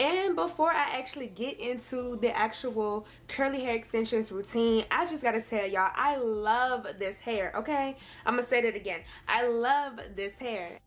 And before I actually get into the actual curly hair extensions routine, I just gotta tell y'all, I love this hair, okay? I'm gonna say that again. I love this hair.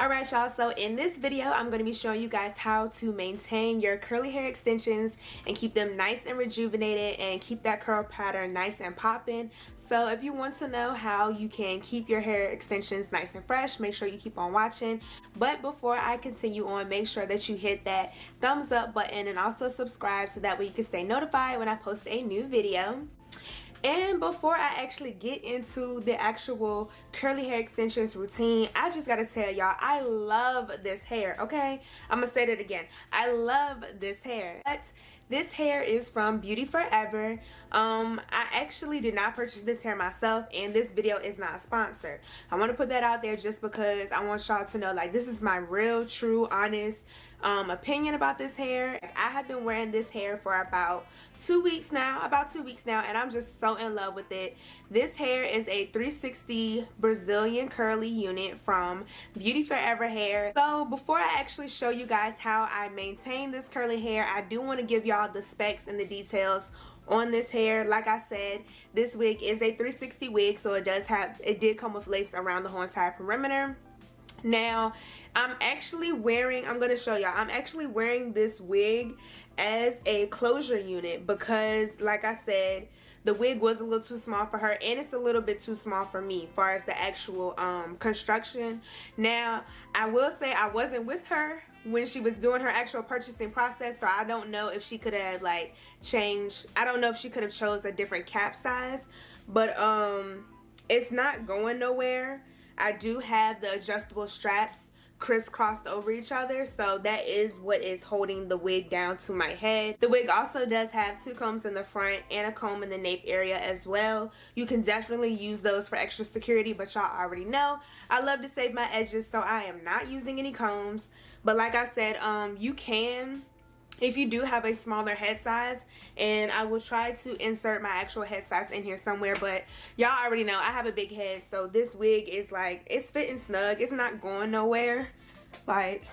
Alright y'all, so in this video I'm going to be showing you guys how to maintain your curly hair extensions and keep them nice and rejuvenated and keep that curl pattern nice and popping. So if you want to know how you can keep your hair extensions nice and fresh, make sure you keep on watching. But before I continue on, make sure that you hit that thumbs up button and also subscribe so that way you can stay notified when I post a new video. And before I actually get into the actual curly hair extensions routine, I just gotta tell y'all, I love this hair, okay? I'm gonna say that again. I love this hair. But this hair is from Beauty Forever. I actually did not purchase this hair myself, and this video is not sponsored. I want to put that out there just because I want y'all to know, like, this is my real, true, honest opinion about this hair. I have been wearing this hair for about 2 weeks now, and I'm just so in love with it. This hair is a 360 Brazilian curly unit from Beauty Forever hair. So before I actually show you guys how I maintain this curly hair, I do want to give y'all the specs and the details on this hair. Like I said, this wig is a 360 wig, so it did come with lace around the whole entire perimeter. Now I'm going to show y'all, I'm actually wearing this wig as a closure unit because, like I said, the wig was a little too small for her, and it's a little bit too small for me as far as the actual construction. Now I will say I wasn't with her when she was doing her actual purchasing process, so I don't know if she could have like changed, I don't know if she could have chose a different cap size, but it's not going nowhere. I do have the adjustable straps crisscrossed over each other, so that is what is holding the wig down to my head. The wig also does have 2 combs in the front and a comb in the nape area as well. You can definitely use those for extra security, but y'all already know I love to save my edges, so I am not using any combs. But like I said, you can if you do have a smaller head size, and I will try to insert my actual head size in here somewhere, but y'all already know I have a big head, so this wig is like, it's fitting snug. It's not going nowhere. Like,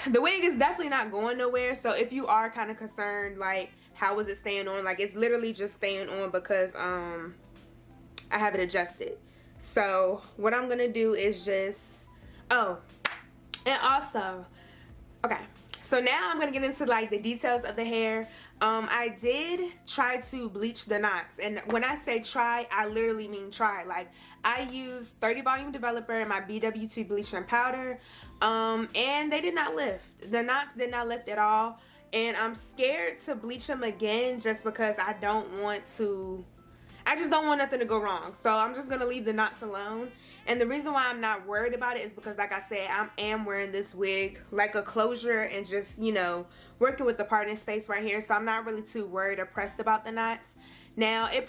the wig is definitely not going nowhere. So if you are kind of concerned, like, how is it staying on, like, it's literally just staying on because I have it adjusted. So what I'm gonna do is just, oh, and also, okay, so now I'm going to get into like the details of the hair. I did try to bleach the knots, and when I say try, I literally mean try. Like, I used 30 volume developer and my BWT bleaching powder, and they did not lift. The knots did not lift at all, and I'm scared to bleach them again just because I just don't want nothing to go wrong. So I'm just going to leave the knots alone. And the reason why I'm not worried about it is because, like I said, I am wearing this wig like a closure and just, you know, working with the parting space right here. So I'm not really too worried or pressed about the knots. Now, I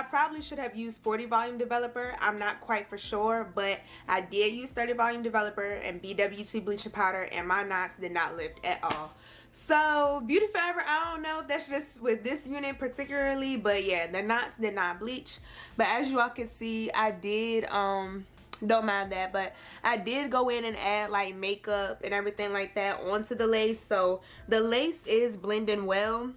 probably should have used 40 volume developer. I'm not quite for sure, but I did use 30 volume developer and BWT bleaching powder, and my knots did not lift at all. So Beauty Forever, I don't know if that's just with this unit particularly, but yeah, the knots did not bleach. But as you all can see, I did don't mind that, but I did go in and add like makeup and everything like that onto the lace, so the lace is blending well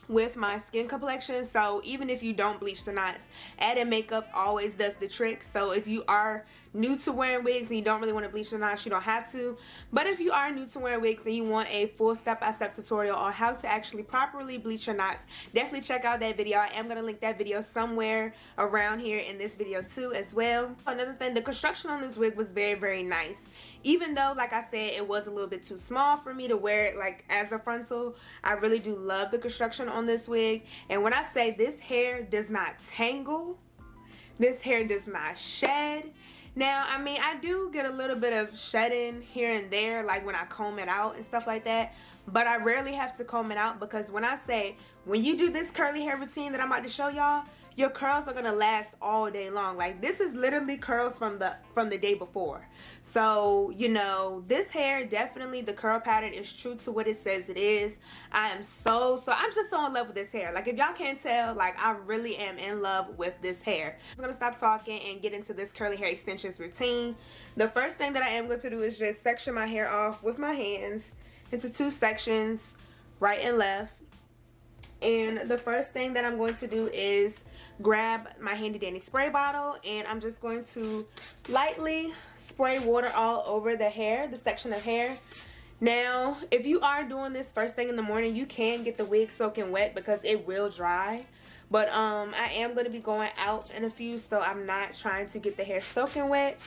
with my skin complexion. So even if you don't bleach the knots, adding makeup always does the trick. So if you are new to wearing wigs and you don't really want to bleach the knots, you don't have to. But if you are new to wearing wigs and you want a full step-by-step tutorial on how to actually properly bleach your knots, definitely check out that video. I am going to link that video somewhere around here in this video too as well. Another thing, the construction on this wig was very, very nice. Even though, like I said, it was a little bit too small for me to wear it like as a frontal, I really do love the construction on this wig. And when I say this hair does not tangle, this hair does not shed. Now, I mean, I do get a little bit of shedding here and there, like when I comb it out and stuff like that, but I rarely have to comb it out because when I say, when you do this curly hair routine that I'm about to show y'all, your curls are gonna last all day long. Like, this is literally curls from the day before. So, you know, this hair, definitely the curl pattern is true to what it says it is. I'm just so in love with this hair. Like, if y'all can't tell, like, I really am in love with this hair. I'm gonna stop talking and get into this curly hair extensions routine. The first thing that I am going to do is just section my hair off with my hands into 2 sections, right and left. And the first thing that I'm going to do is grab my handy dandy spray bottle, and I'm just going to lightly spray water all over the hair, the section of hair. Now, if you are doing this first thing in the morning, you can get the wig soaking wet because it will dry. But I am going to be going out in a few, so I'm not trying to get the hair soaking wet,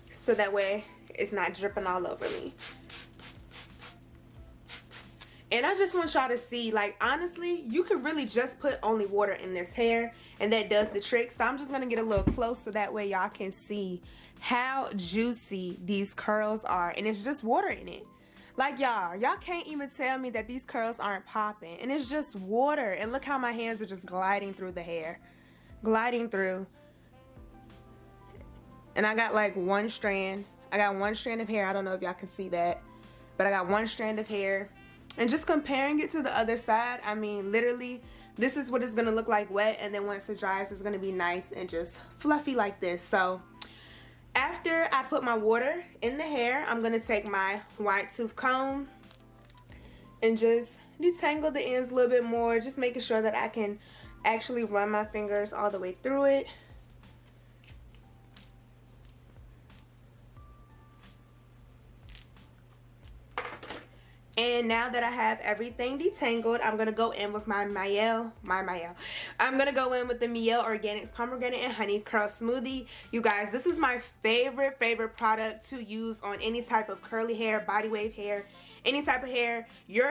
so that way it's not dripping all over me. And I just want y'all to see, like, honestly, you can really just put only water in this hair, and that does the trick. So I'm just going to get a little close so that way y'all can see how juicy these curls are. And it's just water in it. Like, y'all can't even tell me that these curls aren't popping. And it's just water. And look how my hands are just gliding through the hair. Gliding through. And I got like one strand. I got one strand of hair. I don't know if y'all can see that. But I got one strand of hair. And just comparing it to the other side, I mean, literally, this is what it's going to look like wet. And then once it dries, it's going to be nice and just fluffy like this. So after I put my water in the hair, I'm going to take my wide tooth comb and just detangle the ends a little bit more. Just making sure that I can actually run my fingers all the way through it. And now that I have everything detangled, I'm going to go in with my Mielle. I'm going to go in with the Mielle Organics Pomegranate and Honey Curl Smoothie. You guys, this is my favorite product to use on any type of curly hair, body wave hair, any type of hair, your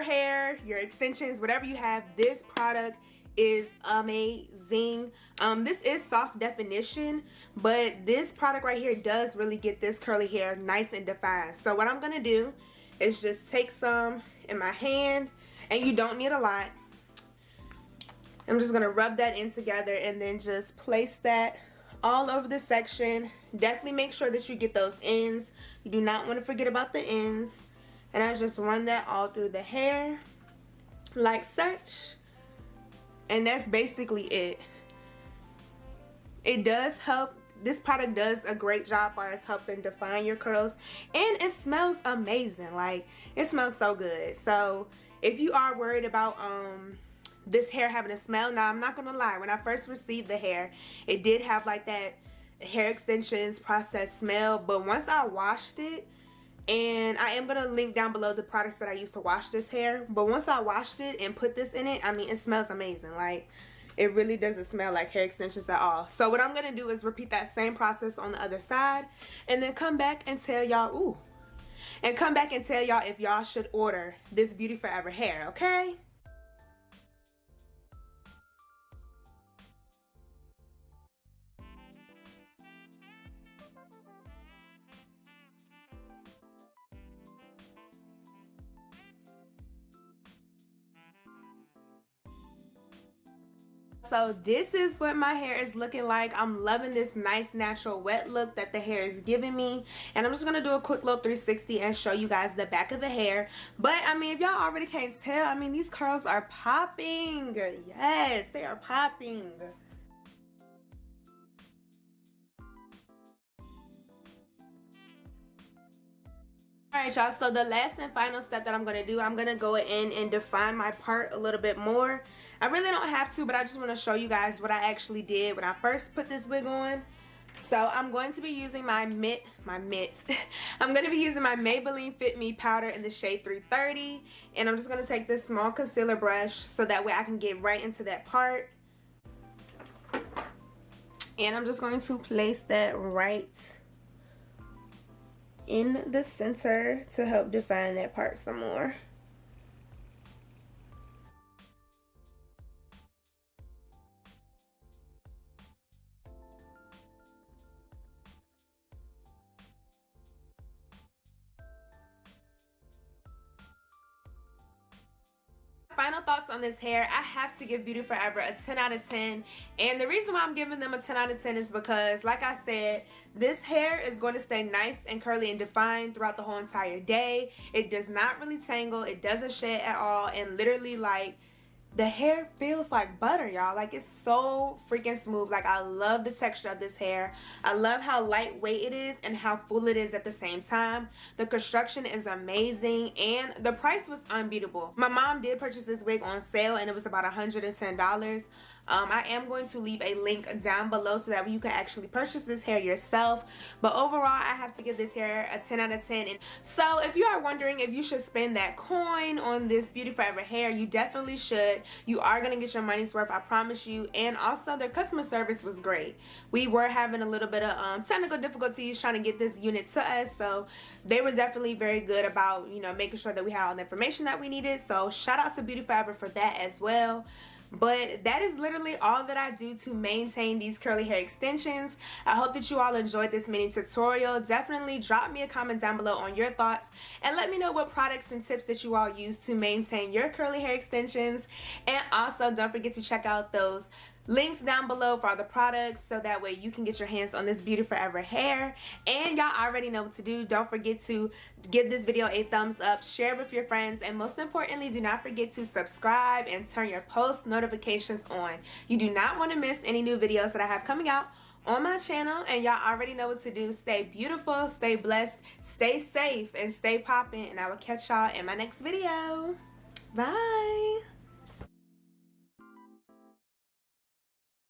extensions, whatever you have. This product is amazing. This is soft definition, but this product right here does really get this curly hair nice and defined. So what I'm going to do is just take some in my hand, and you don't need a lot. I'm just gonna rub that in together and then just place that all over the section. Definitely make sure that you get those ends. You do not want to forget about the ends. And I just run that all through the hair like such. And that's basically it. It does help. This product does a great job as helping define your curls, and it smells amazing. Like, it smells so good. So if you are worried about this hair having a smell, now I'm not gonna lie, when I first received the hair, it did have like that hair extensions process smell, but once I washed it, and I am gonna link down below the products that I used to wash this hair, but once I washed it and put this in it, I mean, it smells amazing. Like, it really doesn't smell like hair extensions at all. So what I'm gonna do is repeat that same process on the other side, and then come back and tell y'all, if y'all should order this Beauty Forever hair, okay? So this is what my hair is looking like. I'm loving this nice natural wet look that the hair is giving me, and I'm just gonna do a quick little 360 and show you guys the back of the hair. But I mean, if y'all already can't tell, I mean, these curls are popping. Yes, they are popping. Alright y'all, so the last and final step that I'm going to do, I'm going to go in and define my part a little bit more. I really don't have to, but I just want to show you guys what I actually did when I first put this wig on. So I'm going to be using I'm going to be using my Maybelline Fit Me powder in the shade 330. And I'm just going to take this small concealer brush so that way I can get right into that part. And I'm just going to place that right in the center to help define that part some more. Final final thoughts on this hair, I have to give Beauty Forever a 10 out of 10. And the reason why I'm giving them a 10 out of 10 is because, like I said, this hair is going to stay nice and curly and defined throughout the whole entire day. It does not really tangle. It doesn't shed at all. And literally, like, the hair feels like butter, y'all. Like, it's so freaking smooth. Like, I love the texture of this hair. I love how lightweight it is and how full it is at the same time. The construction is amazing and the price was unbeatable. My mom did purchase this wig on sale and it was about $110. I am going to leave a link down below so that you can actually purchase this hair yourself. But overall, I have to give this hair a 10 out of 10. And so if you are wondering if you should spend that coin on this Beauty Forever hair, you definitely should. You are going to get your money's worth, I promise you. And also, their customer service was great. We were having a little bit of technical difficulties trying to get this unit to us, so they were definitely very good about, you know, making sure that we had all the information that we needed. So shout out to Beauty Forever for that as well. But that is literally all that I do to maintain these curly hair extensions. I hope that you all enjoyed this mini tutorial. Definitely drop me a comment down below on your thoughts and let me know what products and tips that you all use to maintain your curly hair extensions. And also, don't forget to check out those links down below for all the products so that way you can get your hands on this Beauty Forever hair. And y'all already know what to do. Don't forget to give this video a thumbs up, share it with your friends, and most importantly, do not forget to subscribe and turn your post notifications on. You do not want to miss any new videos that I have coming out on my channel. And y'all already know what to do. Stay beautiful, stay blessed, stay safe, and stay popping. And I will catch y'all in my next video. Bye.